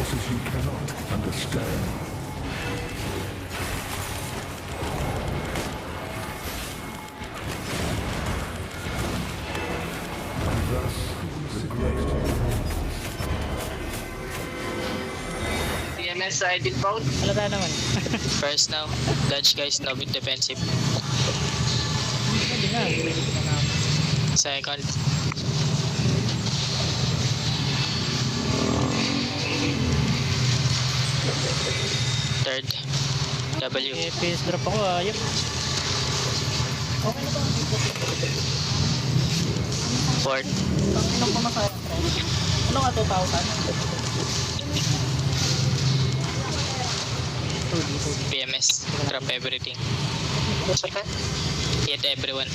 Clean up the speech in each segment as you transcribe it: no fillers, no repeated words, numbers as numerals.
forces you cannot understand. And thus, the great PMS side inbound. Halata naman. First now, Dodge guys, no bit defensive. Pwede na. Pwede na na. Second, third, W, Eh, PS drop ako ayop. Okay na ba? fourth, Anong pumasaya? Ano nga 2,000? 2D. PMS, drop everything, hit everyone,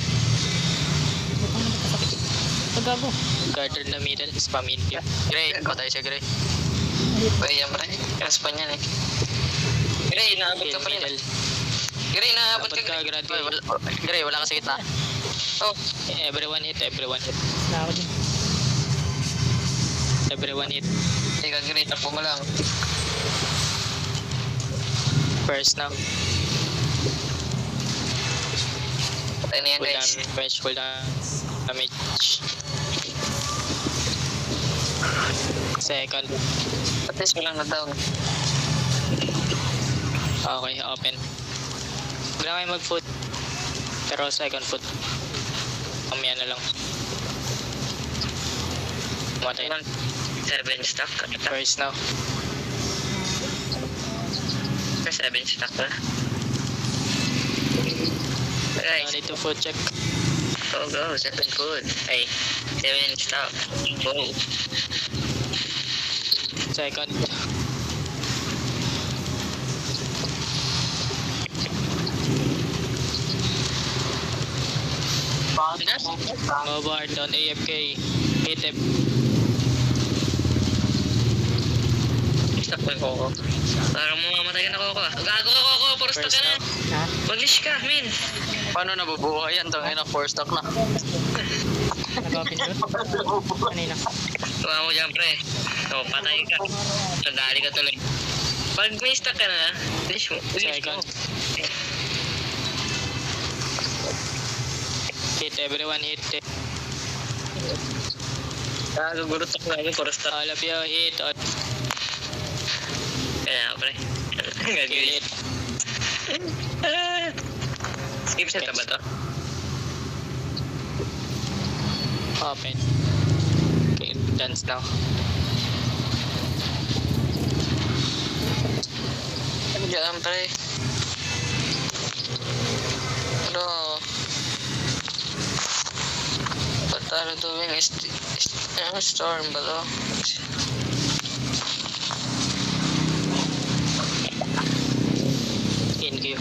Ito gago. guard in the middle, spam infuse. Gray, patay siya Gray. Kaya pre, crash pa niyan eh. Gray, naabot Kill ka pa rin. middle. Gray, naabot Dapat ka. ka grad. Gray, wala ka sa gitna. Oh, Everyone hit, everyone hit, Na ako din. everyone hit. ika Gray, tapo mo lang. First now, Patay na yan cool guys. damage, cool damage. Second, At least walang na-down. okay, open. Wala kayo mag-foot. Pero second foot. Mamaya na lang. Matay na. 7 stack. First now. 7 stack na. No Guys, need to foot check. go go, 7 good. Ay, 7 stack. Go. Second. Mobile on AFK. Hit him. Stack ko yung Coco. Parang mamamatay ka na Coco ah. Gago ka Coco, puro stack First ka na. now. Ha? Mag-leash ka, min. Paano nabubuhay yan? Tangin na 4 stock na. Nag-open doon? Kanina. Tuwa mo dyan pre. So, patay ka. Sandali ka tuloy. Pag may stack ka na, leash mo. Leash mo. Second. Hit everyone, hit. Gago, gurot ako namin, puro stack. All of you hit. Kaya pre. Kill Gagawin. it. Skip set na ba to? Open. Okay, dance now. Ano dyan pre? Ano? Ba't tayo doing storm ba to? In queue.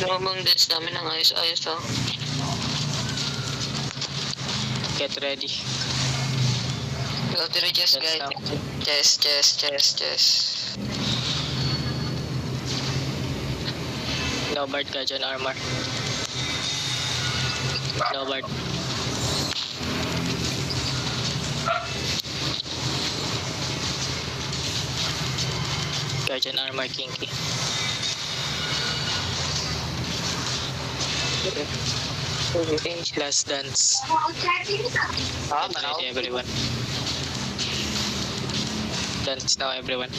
Namang dance namin ng ayos-ayos to. Get ready. Go to the chest guys. Chest. No Bard Guardian armor. No Bard. Guardian armor kinky. Last dance. Get ready everyone. Dance now everyone.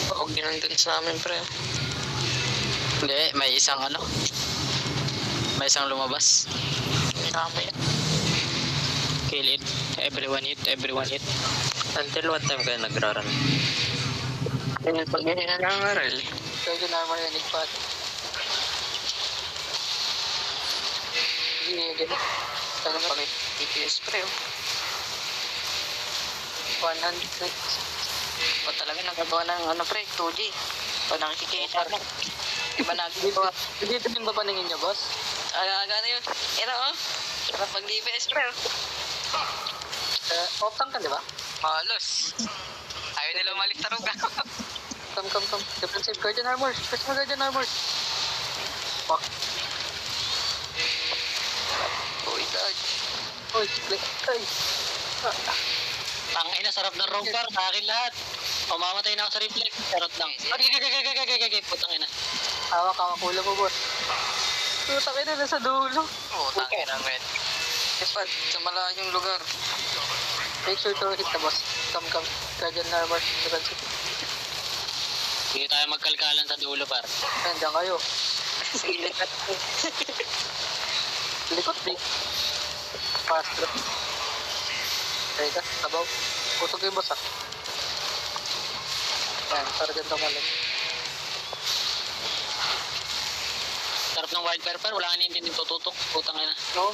Huwag din ang dance namin pre. Hindi, may isang ano. May isang lumabas. Kami. Kill it. Everyone hit, everyone hit. Until what time kayo nagraran? Ganyan pag ganyan na nangaral. Guardian armor yan, igpat. Hindi. Ano pag TPS pre oh. 100. O talaga nagagawa ng ano pre, 2G. O nakikita mo. Iba na Dito din ba paningin niyo, boss? aga na yun. Ito oh. Sarap mag DPS pre oh. Off tank ka, di ba? Malos. Ayaw nila umalis sa ruga. Come. Defensive Guardian armor. Personal Guardian armor. Fuck. Uy, dodge. Uy, Ay, click. Ay. Tangina, sarap ng roam par. Sa akin lahat. Mamamatay na ako sa reflect. Charot lang. Okay. Putang ina. Hawak, ulo mo, boss. Putang ina, nasa dulo. Putang ina, men. Dapat, sa malayong lugar. Make sure to hit the boss. Come. Guardian armor. Defensive. Hindi tayo magkalkalan sa dulo, par. Nandiyan kayo. Likot, big. Fast drop. Teka, sabaw. Pusog yung boss, ah. Ayan, Sergeant ang malit. Sarap ng wildfire, par. Wala ka nindin yung tututok. Putang ina. No,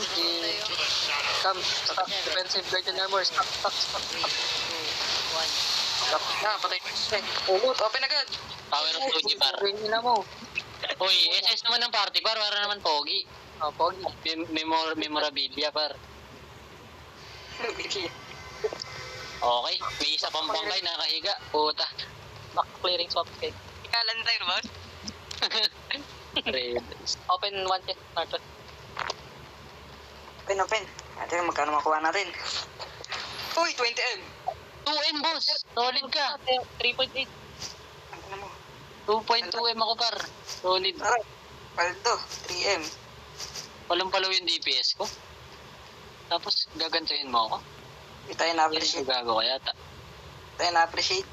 come, stop. Defensive guardian armor. Stop. Stop. Patay. Ugot, open agad. Power of Fuji, par. Ring ina mo. Uy, SS naman ng party, par. Para naman pogi. Oh, pogi. Memorabilia, par. Okay, may isa pang bangkay nakahiga. Puta. Back clearing soft cake. Ikalan tayo, boss. Red. Open one check. Start. Open. Natin, magkano makuha natin? Uy, 20M. 2M, boss. Solid ka. 3.8. Ano mo? 2.2M ako, par. Solid. Aray, paldo, 3M. Walang-palaw yung DPS ko. Tapos, gagantuhin mo ako. Hindi tayo Hindi na-appreciate. gago ka yata. Tayo na-appreciate.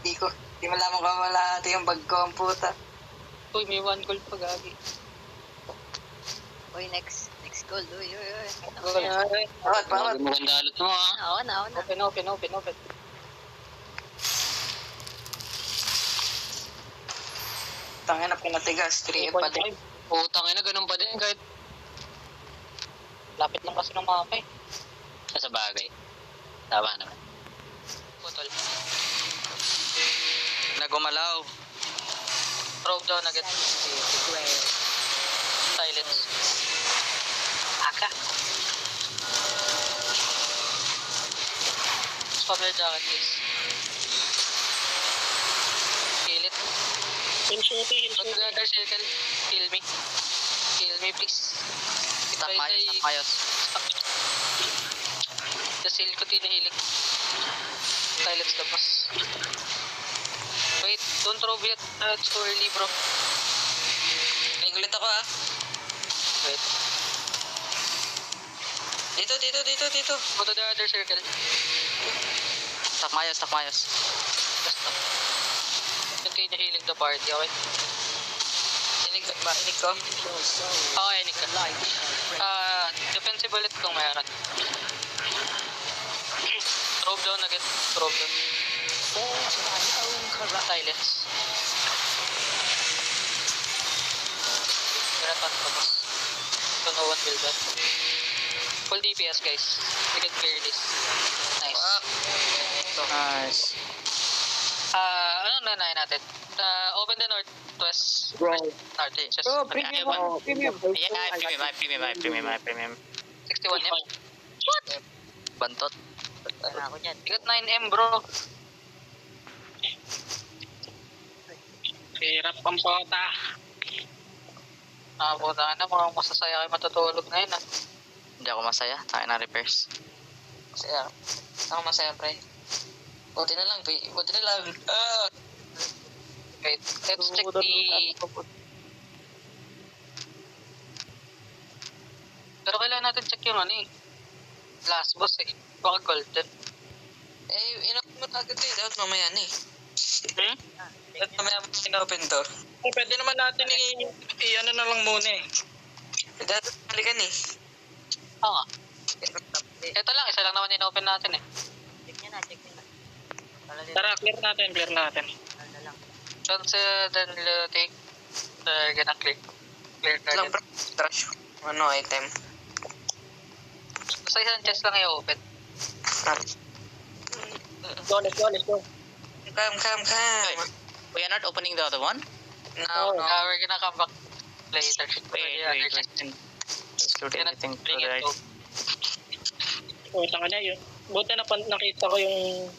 Hindi mo lamang kamalahati yung bag ko ang puta. Uy, may one gold pa, gagi. Uy, next goal. Uy. Bawat. Maganda alot mo, ha? Ako na. Open. Tangin na pinatigas, 3M pa din. Putang ina, ganun pa din kahit Lapit lang kasi ng mapa eh. sa bagay. Tama naman. Putol. Nagumalaw. Probe daw na get. Silence. Aka. Swap your jacket, please. Kill it. Look at the circle. Kill me. Kill me, please. Takmayos. Just heal ko tinihilig. Silence the boss. Wait, don't throw yet. It's too early, bro. Nigulit ako ah. Wait. Dito. Go to the other circle. Takmayos. Just stop. Yung tinihilig the party, okay? Inig ko. Okay, Nika. Defensive ulit kung meron. Probe down agad. Probe down. Silence. Granat ko, boss. So no one will die. Full DPS, guys. We can clear this. Nice. Nice. Anong nanahin natin? Open the northwest. North, just. Premium. Yeah, premium. 61 M. Bantot. Wala ako dyan. Ikat 9M, bro. Hirap ang pota. Puta na, mukhang masasaya kayo matutulog ngayon, ah. Hindi ako masaya. Tayo na repairs. Masaya. Ako masaya, pre. Buti na lang. Wait, let's check the... Pero kailangan natin check yung ano eh. Last boss eh. Baka golden. Inopen mo agad eh. Dapat mamaya na eh. Dapat mamaya mo inopen to. Pwede naman natin i-ano na lang muna eh. Dapat balikan eh. Oo nga. Ito lang, isa lang naman yung open natin eh. Check nyo na. Tara, clear natin. Ano lang. Then take gonna clear Lang target. bro. Trash. Ano item? Basta isang chest lang i-open. Let's go. Come. We are not opening the other one? No. We're gonna come back later. Wait. Let's loot everything to the right. Puta ka na yun. Buti na nakita ko yung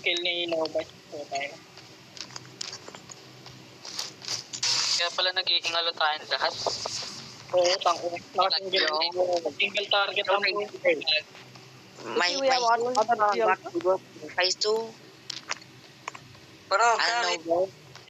kill ni Nobite. Puta na. Kaya pala naghihingalo tayong lahat. Oo, tango. Single target ang May we have one. phase 2. Bro, Ano, bro?